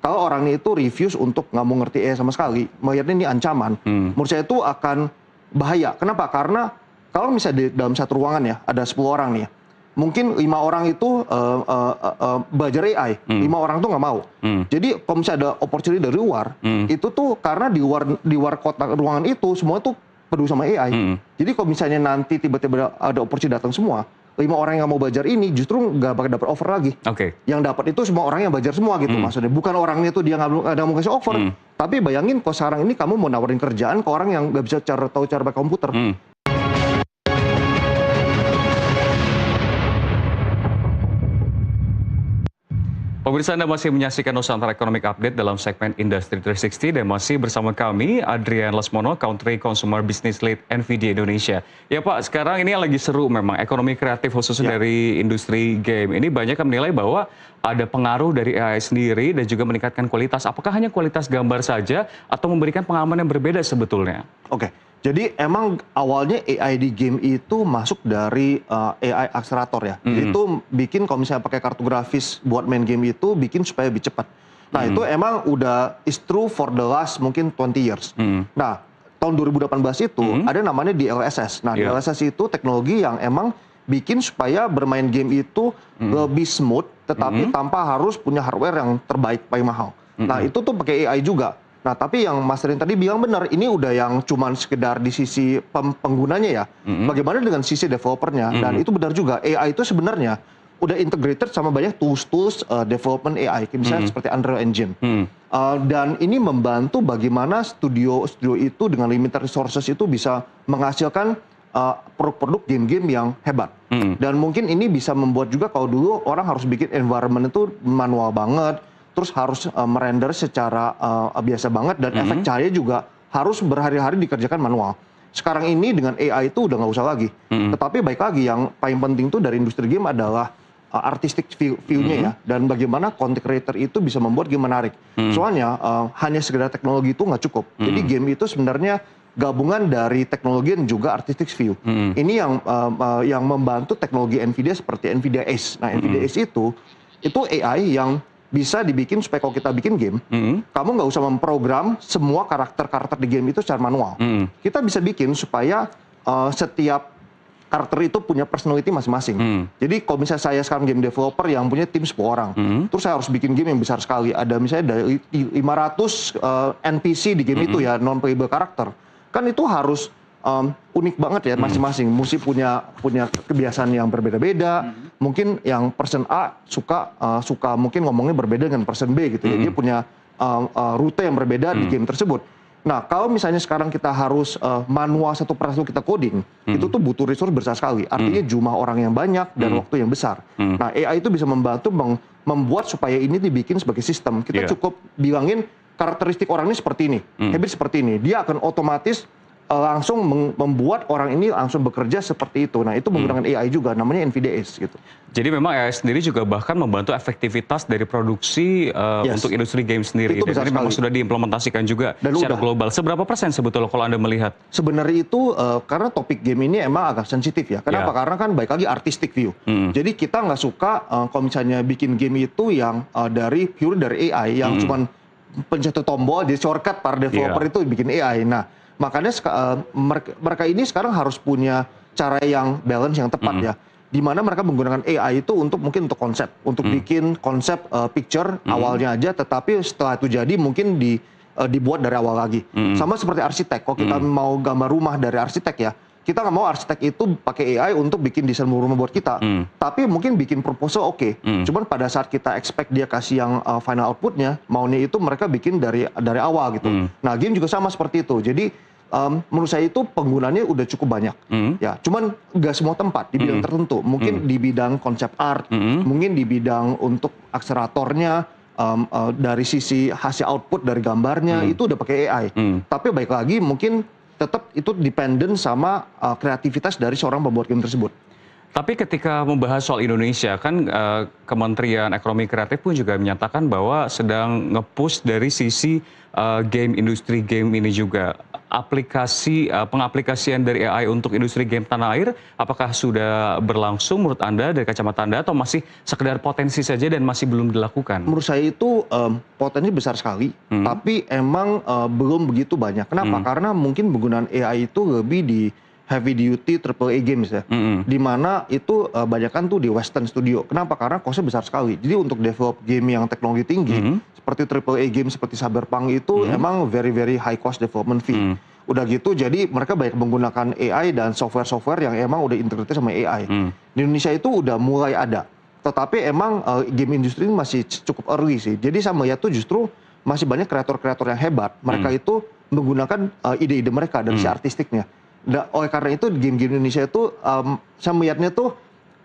kalau orangnya itu refuse untuk nggak mau ngerti AI sama sekali, melihatnya ini ancaman, menurut saya itu akan bahaya. Kenapa? Karena kalau misalnya di dalam satu ruangan ya, ada 10 orang nih ya, mungkin 5 orang itu belajar AI, 5 orang tuh nggak mau. Jadi kalau misalnya ada opportunity dari luar, itu tuh karena di luar kotak ruangan itu semua tuh peduli sama AI. Jadi kalau misalnya nanti tiba-tiba ada opportunity datang semua, 5 orang yang mau belajar ini justru nggak bakal dapat offer lagi. Yang dapat itu semua orang yang belajar semua gitu maksudnya. Bukan orangnya itu dia nggak ada mau kasih offer. Tapi bayangin kalau sekarang ini kamu mau nawarin kerjaan ke orang yang nggak bisa tahu cara pakai komputer. Pemirsa, Anda masih menyaksikan Nusantara Economic Update dalam segmen Industri 360 dan masih bersama kami Adrian Lesmono, Country Consumer Business Lead NVIDIA Indonesia. Ya Pak, sekarang ini yang lagi seru memang ekonomi kreatif khususnya dari industri game. Ini banyak yang menilai bahwa ada pengaruh dari AI sendiri dan juga meningkatkan kualitas. Apakah hanya kualitas gambar saja atau memberikan pengalaman yang berbeda sebetulnya? Jadi emang awalnya AI di game itu masuk dari AI akselerator ya. Itu bikin kalau misalnya pakai kartu grafis buat main game itu bikin supaya lebih cepat. Nah itu emang udah is true for the last mungkin 20 years. Nah tahun 2018 itu ada namanya DLSS. Nah DLSS itu teknologi yang emang bikin supaya bermain game itu lebih smooth tetapi tanpa harus punya hardware yang terbaik paling mahal. Nah itu tuh pakai AI juga. Nah, tapi yang Mas Rin tadi bilang benar, ini udah yang cuman sekedar di sisi penggunanya ya. Bagaimana dengan sisi developernya? Dan itu benar juga, AI itu sebenarnya udah integrated sama banyak tools-tools development AI, misalnya seperti Unreal Engine. Dan ini membantu bagaimana studio itu dengan limited resources itu bisa menghasilkan produk-produk game-game yang hebat. Dan mungkin ini bisa membuat juga kalau dulu orang harus bikin environment itu manual banget, terus harus merender secara biasa banget dan efek cahaya juga harus berhari-hari dikerjakan manual. Sekarang ini dengan AI itu udah nggak usah lagi. Tetapi baik lagi yang paling penting tuh dari industri game adalah artistic view-nya ya, dan bagaimana content creator itu bisa membuat game menarik. Soalnya hanya sekedar teknologi itu nggak cukup. Jadi game itu sebenarnya gabungan dari teknologi dan juga artistic view. Ini yang membantu teknologi NVIDIA seperti NVIDIA Ace. Nah NVIDIA Ace itu AI yang bisa dibikin supaya kalau kita bikin game, kamu nggak usah memprogram semua karakter-karakter di game itu secara manual. Kita bisa bikin supaya setiap karakter itu punya personality masing-masing. Jadi kalau misalnya saya sekarang game developer yang punya tim 10 orang, terus saya harus bikin game yang besar sekali. Ada misalnya dari 500 NPC di game itu ya, non-playable karakter. Kan itu harus unik banget ya masing-masing. Mesti punya kebiasaan yang berbeda-beda. Mungkin yang person A suka mungkin ngomongnya berbeda dengan person B gitu ya. Dia punya rute yang berbeda di game tersebut. Nah kalau misalnya sekarang kita harus manual satu persatu kita coding, itu tuh butuh resource besar sekali. Artinya jumlah orang yang banyak dan waktu yang besar. Nah AI itu bisa membantu membuat supaya ini dibikin sebagai sistem. Kita cukup bilangin karakteristik orang ini seperti ini, habit seperti ini. Dia akan otomatis langsung membuat orang ini langsung bekerja seperti itu. Nah itu menggunakan AI juga, namanya NVIDIA Ace gitu. Jadi memang AI sendiri juga bahkan membantu efektivitas dari produksi untuk industri game sendiri. Itu Dan ini memang sudah diimplementasikan juga secara global. Seberapa persen sebetulnya kalau Anda melihat? Sebenarnya itu karena topik game ini emang agak sensitif ya. Kenapa? Karena kan baik lagi artistic view. Jadi kita nggak suka kalau misalnya bikin game itu yang pure dari AI, yang cuman pencet tombol, jadi shortcut para developer itu bikin AI. Nah makanya mereka ini sekarang harus punya cara yang balance yang tepat ya, di mana mereka menggunakan AI itu untuk konsep, untuk bikin konsep picture awalnya aja, tetapi setelah itu jadi mungkin dibuat dari awal lagi. Sama seperti arsitek, kalau kita mau gambar rumah dari arsitek ya, kita nggak mau arsitek itu pakai AI untuk bikin desain rumah buat kita, tapi mungkin bikin proposal cuman pada saat kita expect dia kasih yang final outputnya, maunya itu mereka bikin dari awal gitu. Nah game juga sama seperti itu. Jadi menurut saya itu penggunanya udah cukup banyak ya, cuman nggak semua tempat di bidang tertentu. Mungkin di bidang konsep art, mungkin di bidang untuk akseleratornya, dari sisi hasil output dari gambarnya itu udah pakai AI. Tapi baik lagi mungkin tetap itu dependen sama kreativitas dari seorang pembuat game tersebut. Tapi ketika membahas soal Indonesia, kan Kementerian Ekonomi Kreatif pun juga menyatakan bahwa sedang nge-push dari sisi industri game ini juga. pengaplikasian dari AI untuk industri game tanah air, apakah sudah berlangsung menurut Anda dari kacamata Anda atau masih sekedar potensi saja dan masih belum dilakukan? Menurut saya itu potensi besar sekali, tapi emang belum begitu banyak. Kenapa? Karena mungkin penggunaan AI itu lebih di heavy duty AAA games ya, di mana itu banyakan tuh di Western Studio. Kenapa? Karena costnya besar sekali. Jadi untuk develop game yang teknologi tinggi, seperti AAA game seperti Cyberpunk itu emang very high cost development fee. Udah gitu, jadi mereka banyak menggunakan AI dan software-software yang emang udah integrated sama AI. Di Indonesia itu udah mulai ada. Tetapi emang game industri ini masih cukup early sih. Jadi saya melihat tuh justru masih banyak kreator-kreator yang hebat. Mereka itu menggunakan ide-ide mereka dari si artistiknya. Oleh karena itu game-game Indonesia itu saya melihatnya tuh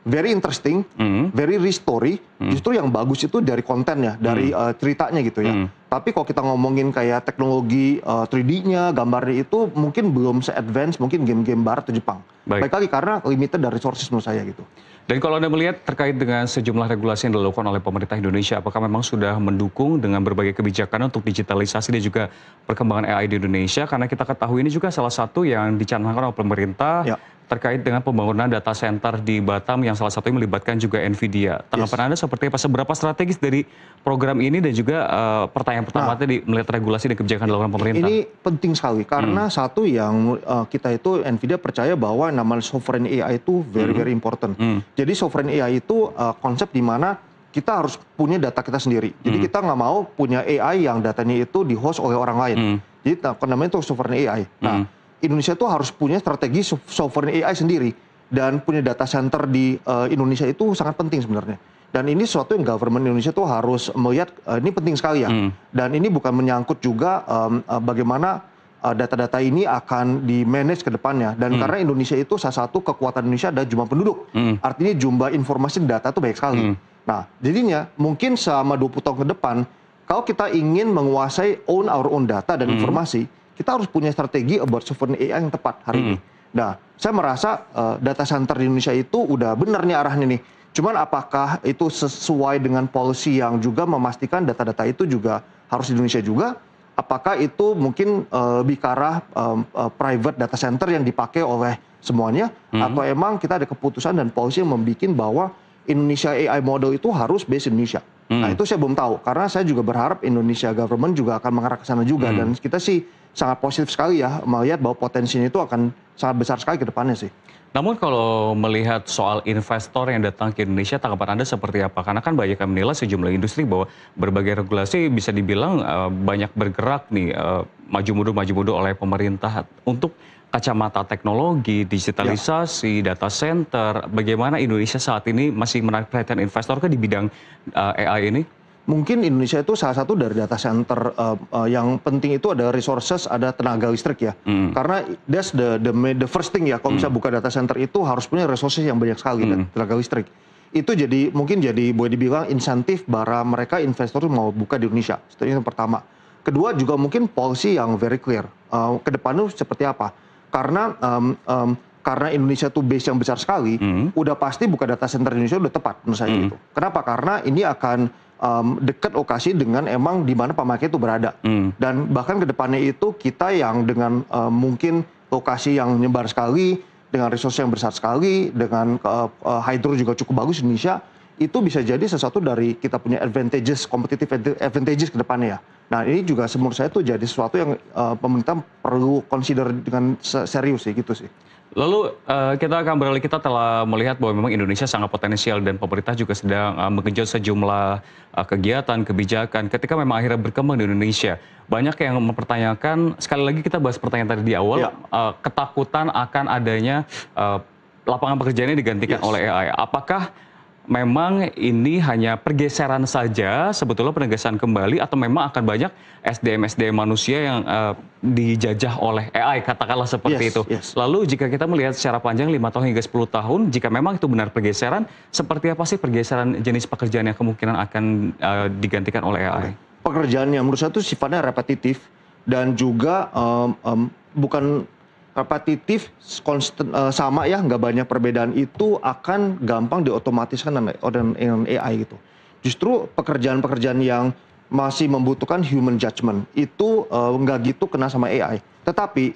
very interesting, very rich story. Justru yang bagus itu dari kontennya, dari ceritanya gitu ya. Tapi kalau kita ngomongin kayak teknologi 3D-nya, gambarnya itu mungkin belum se-advance mungkin game-game barat atau Jepang. Baik lagi karena limited dari resources menurut saya gitu. Dan kalau Anda melihat terkait dengan sejumlah regulasi yang dilakukan oleh pemerintah Indonesia, apakah memang sudah mendukung dengan berbagai kebijakan untuk digitalisasi dan juga perkembangan AI di Indonesia? Karena kita ketahui ini juga salah satu yang dicanangkan oleh pemerintah terkait dengan pembangunan data center di Batam yang salah satunya melibatkan juga NVIDIA. Tanggapan Anda seperti apa? Seberapa strategis dari program ini dan juga pertanyaan pertama tadi melihat regulasi dan kebijakan dilakukan pemerintah? Ini penting sekali karena satu yang kita itu NVIDIA percaya bahwa namanya sovereign AI itu very important. Jadi sovereign AI itu konsep di mana kita harus punya data kita sendiri. Jadi kita nggak mau punya AI yang datanya itu di host oleh orang lain. Jadi namanya itu sovereign AI. Nah, Indonesia itu harus punya strategi sovereign AI sendiri dan punya data center di Indonesia itu sangat penting sebenarnya. Dan ini sesuatu yang government Indonesia tuh harus melihat ini penting sekali ya. Dan ini bukan menyangkut juga bagaimana data-data ini akan di-manage ke depannya. Dan karena Indonesia itu salah satu kekuatan Indonesia adalah jumlah penduduk. Artinya jumlah informasi data itu banyak sekali. Nah, jadinya mungkin selama 20 tahun ke depan, kalau kita ingin menguasai our own data dan informasi, kita harus punya strategi about sovereign AI yang tepat hari ini. Nah, saya merasa data center di Indonesia itu udah benar nih arahnya nih. Cuman apakah itu sesuai dengan policy yang juga memastikan data-data itu juga harus di Indonesia juga? Apakah itu mungkin lebih ke arah private data center yang dipakai oleh semuanya? Atau emang kita ada keputusan dan policy yang membuat bahwa Indonesia AI model itu harus based Indonesia? Nah, itu saya belum tahu. Karena saya juga berharap Indonesia government juga akan mengarah ke sana juga. Dan kita sih sangat positif sekali ya melihat bahwa potensinya itu akan sangat besar sekali ke depannya sih. Namun kalau melihat soal investor yang datang ke Indonesia, tanggapan Anda seperti apa? Karena kan banyak yang menilai sejumlah industri bahwa berbagai regulasi bisa dibilang banyak bergerak nih, maju mundur oleh pemerintah untuk kacamata teknologi, digitalisasi, data center. Bagaimana Indonesia saat ini masih menarik perhatian investor ke di bidang AI ini? Mungkin Indonesia itu salah satu dari data center yang penting itu ada resources, ada tenaga listrik ya. Karena that's the first thing ya, kalau bisa buka data center itu harus punya resources yang banyak sekali dan tenaga listrik. Itu jadi mungkin jadi boleh dibilang insentif para mereka investor mau buka di Indonesia. Itu yang pertama. Kedua juga mungkin policy yang very clear. Ke depannya seperti apa? Karena Indonesia tuh base yang besar sekali, udah pasti buka data center di Indonesia udah tepat menurut saya gitu. Kenapa? Karena ini akan dekat lokasi dengan emang di mana pemakaian itu berada. Dan bahkan ke depannya itu kita yang dengan mungkin lokasi yang nyebar sekali, dengan resource yang besar sekali, dengan hydro juga cukup bagus di Indonesia, itu bisa jadi sesuatu dari kita punya advantages, competitive advantages ke depannya ya. Nah, ini juga menurut saya itu jadi sesuatu yang pemerintah perlu consider dengan serius sih gitu sih. Lalu kita telah melihat bahwa memang Indonesia sangat potensial dan pemerintah juga sedang menggenjot sejumlah kegiatan, kebijakan ketika memang akhirnya berkembang di Indonesia. Banyak yang mempertanyakan, sekali lagi kita bahas pertanyaan tadi di awal, ketakutan akan adanya lapangan pekerjaan yang digantikan oleh AI. Apakah memang ini hanya pergeseran saja, sebetulnya penegasan kembali, atau memang akan banyak SDM manusia yang dijajah oleh AI, katakanlah seperti itu. Lalu jika kita melihat secara panjang 5 tahun hingga 10 tahun, jika memang itu benar pergeseran, seperti apa sih pergeseran jenis pekerjaan yang kemungkinan akan digantikan oleh AI? Pekerjaan yang menurut saya itu sifatnya repetitif dan juga bukan repetitif, konstan, sama ya, nggak banyak perbedaan, itu akan gampang diotomatiskan dengan AI gitu. Justru pekerjaan-pekerjaan yang masih membutuhkan human judgment. Itu nggak gitu kena sama AI. Tetapi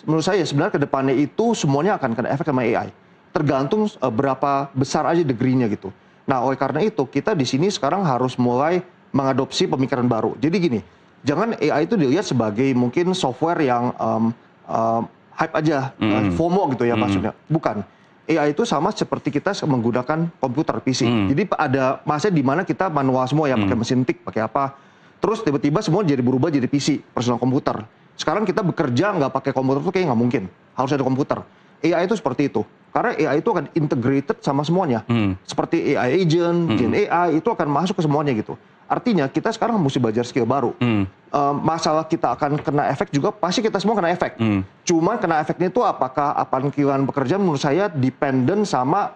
menurut saya sebenarnya ke depannya itu semuanya akan kena efek sama AI. Tergantung berapa besar aja degree-nya gitu. Nah, oleh karena itu kita di sini sekarang harus mulai mengadopsi pemikiran baru. Jadi gini, jangan AI itu dilihat sebagai mungkin software yang hype aja, FOMO gitu ya maksudnya. Bukan. AI itu sama seperti kita menggunakan komputer PC. Jadi ada masa di mana kita manual semua ya, pakai mesin tik, pakai apa. Terus tiba-tiba semua jadi berubah jadi PC, personal komputer. Sekarang kita bekerja nggak pakai komputer tuh kayak nggak mungkin. Harus ada komputer. AI itu seperti itu. Karena AI itu akan integrated sama semuanya. Seperti AI agent, Gen AI, itu akan masuk ke semuanya gitu. Artinya kita sekarang mesti belajar skill baru. Masalah kita akan kena efek juga, pasti kita semua kena efek. Cuma kena efeknya itu apakah panggilan pekerjaan menurut saya dependent sama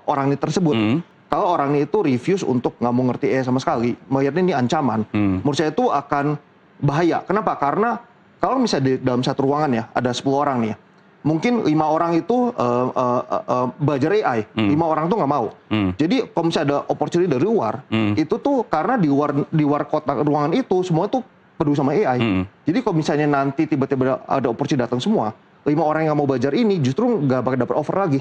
orang ini tersebut. Kalau orang ini itu refuse untuk nggak mau ngerti AI sama sekali, melihatnya ini ancaman, menurut saya itu akan bahaya. Kenapa? Karena kalau misalnya di dalam satu ruangan ya, ada 10 orang nih ya, mungkin 5 orang itu belajar AI, 5 orang tuh nggak mau. Jadi kalau misalnya ada opportunity dari luar, itu tuh karena di luar kotak ruangan itu semua tuh peduli sama AI. Jadi kalau misalnya nanti tiba-tiba ada opportunity datang semua, 5 orang yang mau belajar ini justru nggak bakal dapat offer lagi.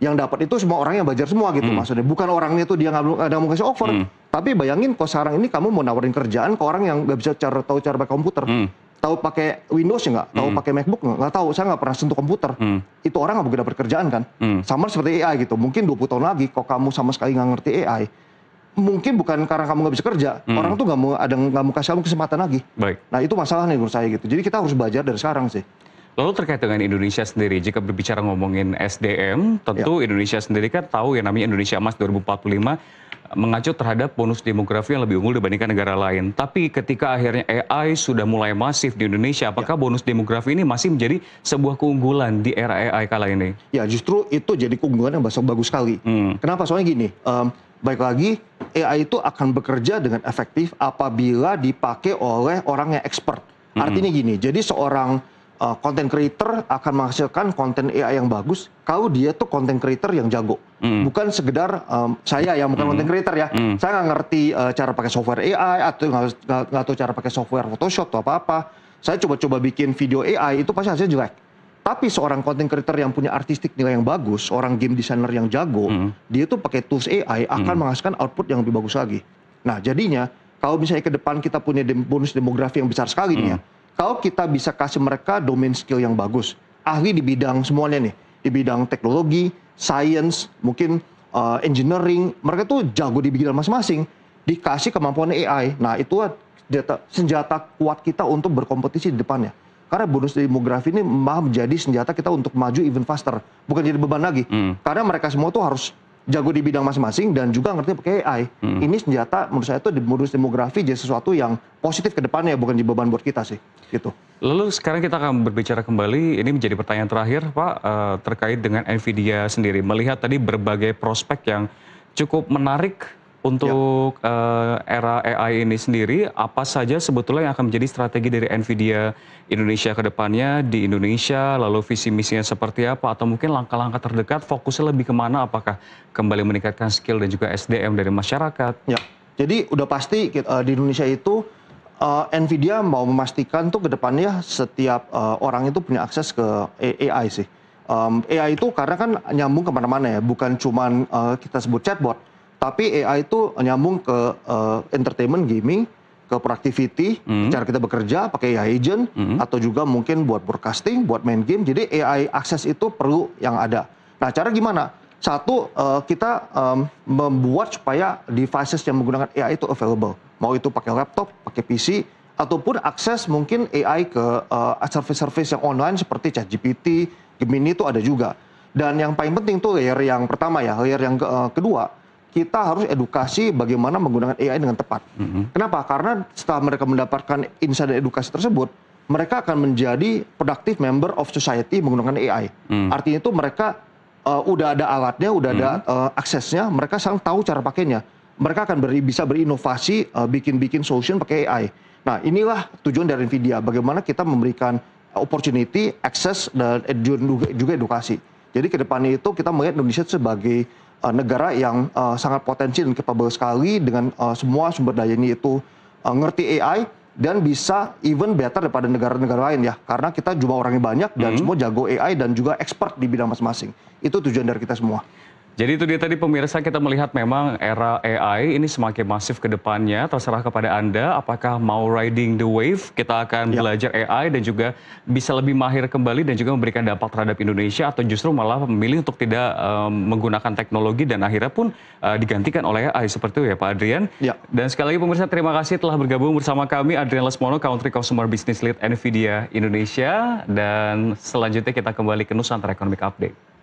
Yang dapat itu semua orang yang belajar semua gitu maksudnya. Bukan orangnya itu dia nggak ada mau kasih offer. Tapi bayangin kalau sekarang ini kamu mau nawarin kerjaan ke orang yang nggak bisa tahu cara pakai komputer. Tahu pakai Windows ya nggak? Tahu pakai MacBook nggak tahu, saya nggak pernah sentuh komputer. Itu orang nggak mungkin dapat kerjaan kan? Sama seperti AI gitu. Mungkin 20 tahun lagi, kalau kamu sama sekali nggak ngerti AI, mungkin bukan karena kamu nggak bisa kerja, orang tuh nggak mau kasih kamu kesempatan lagi. Nah itu masalah nih menurut saya gitu. Jadi kita harus belajar dari sekarang sih. Lalu terkait dengan Indonesia sendiri, jika berbicara ngomongin SDM, tentu Indonesia sendiri kan tahu yang namanya Indonesia Emas 2045 mengacu terhadap bonus demografi yang lebih unggul dibandingkan negara lain. Tapi ketika akhirnya AI sudah mulai masif di Indonesia, apakah bonus demografi ini masih menjadi sebuah keunggulan di era AI kala ini? Ya justru itu jadi keunggulan yang bagus sekali. Kenapa? Soalnya gini, baik lagi AI itu akan bekerja dengan efektif apabila dipakai oleh orang yang expert. Artinya gini, jadi seorang content creator akan menghasilkan konten AI yang bagus kalau dia tuh content creator yang jago. Bukan sekedar saya yang bukan content creator ya, saya nggak ngerti cara pakai software AI atau nggak tahu cara pakai software Photoshop atau apa-apa. Saya coba-coba bikin video AI itu pasti hasilnya jelek. Tapi seorang content creator yang punya artistik nilai yang bagus, orang game designer yang jago, dia tuh pakai tools AI akan menghasilkan output yang lebih bagus lagi. Nah jadinya kalau misalnya ke depan kita punya bonus demografi yang besar sekali nih ya, kalau kita bisa kasih mereka domain skill yang bagus, ahli di bidang semuanya nih, di bidang teknologi, science, mungkin engineering, mereka tuh jago di bidang masing-masing, dikasih kemampuan AI. Nah itu senjata kuat kita untuk berkompetisi di depannya. Karena bonus demografi ini malah menjadi senjata kita untuk maju even faster, bukan jadi beban lagi. Karena mereka semua tuh harus jago di bidang masing-masing dan juga ngerti pakai AI. Ini senjata menurut saya itu di bonus demografi jadi sesuatu yang positif ke depannya, bukan jadi beban buat kita sih. Gitu. Lalu sekarang kita akan berbicara kembali, ini menjadi pertanyaan terakhir Pak, terkait dengan NVIDIA sendiri. Melihat tadi berbagai prospek yang cukup menarik untuk era AI ini sendiri, apa saja sebetulnya yang akan menjadi strategi dari NVIDIA Indonesia ke depannya di Indonesia, lalu visi misinya seperti apa, atau mungkin langkah-langkah terdekat fokusnya lebih kemana, apakah kembali meningkatkan skill dan juga SDM dari masyarakat? Ya, jadi udah pasti di Indonesia itu NVIDIA mau memastikan tuh ke depannya setiap orang itu punya akses ke AI sih. AI itu karena kan nyambung kemana-mana ya, bukan cuman kita sebut chatbot, tapi AI itu nyambung ke entertainment, gaming, ke productivity, cara kita bekerja pakai AI agent, atau juga mungkin buat broadcasting, buat main game. Jadi AI akses itu perlu yang ada. Nah cara gimana? Satu, kita membuat supaya devices yang menggunakan AI itu available. Mau itu pakai laptop, pakai PC, ataupun akses mungkin AI ke service-service yang online seperti ChatGPT, Gemini itu ada juga. Dan yang paling penting tuh layer yang pertama ya, layer yang kedua, kita harus edukasi bagaimana menggunakan AI dengan tepat. Kenapa? Karena setelah mereka mendapatkan insight dan edukasi tersebut, mereka akan menjadi productive member of society menggunakan AI. Artinya itu mereka udah ada alatnya, udah ada aksesnya, mereka sekarang tahu cara pakainya. Mereka akan bisa berinovasi, bikin solution pakai AI. Nah inilah tujuan dari NVIDIA, bagaimana kita memberikan opportunity, akses, dan juga edukasi. Jadi ke depannya itu kita melihat Indonesia sebagai negara yang sangat potensial dan capable sekali dengan semua sumber dayanya itu ngerti AI dan bisa even better daripada negara-negara lain ya. Karena kita jumlah orangnya banyak dan semua jago AI dan juga expert di bidang masing-masing. Itu tujuan dari kita semua. Jadi itu dia tadi pemirsa, kita melihat memang era AI ini semakin masif ke depannya. Terserah kepada Anda apakah mau riding the wave, kita akan belajar AI dan juga bisa lebih mahir kembali dan juga memberikan dampak terhadap Indonesia, atau justru malah memilih untuk tidak menggunakan teknologi dan akhirnya pun digantikan oleh AI seperti itu ya Pak Adrian. Ya. Dan sekali lagi pemirsa, terima kasih telah bergabung bersama kami, Adrian Lesmono, Country Consumer Business Lead NVIDIA Indonesia. Dan selanjutnya kita kembali ke Nusantara Economic Update.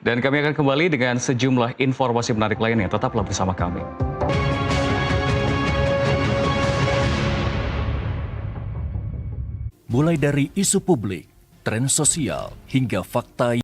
Dan kami akan kembali dengan sejumlah informasi menarik lainnya. Tetaplah bersama kami. Mulai dari isu publik, tren sosial, hingga fakta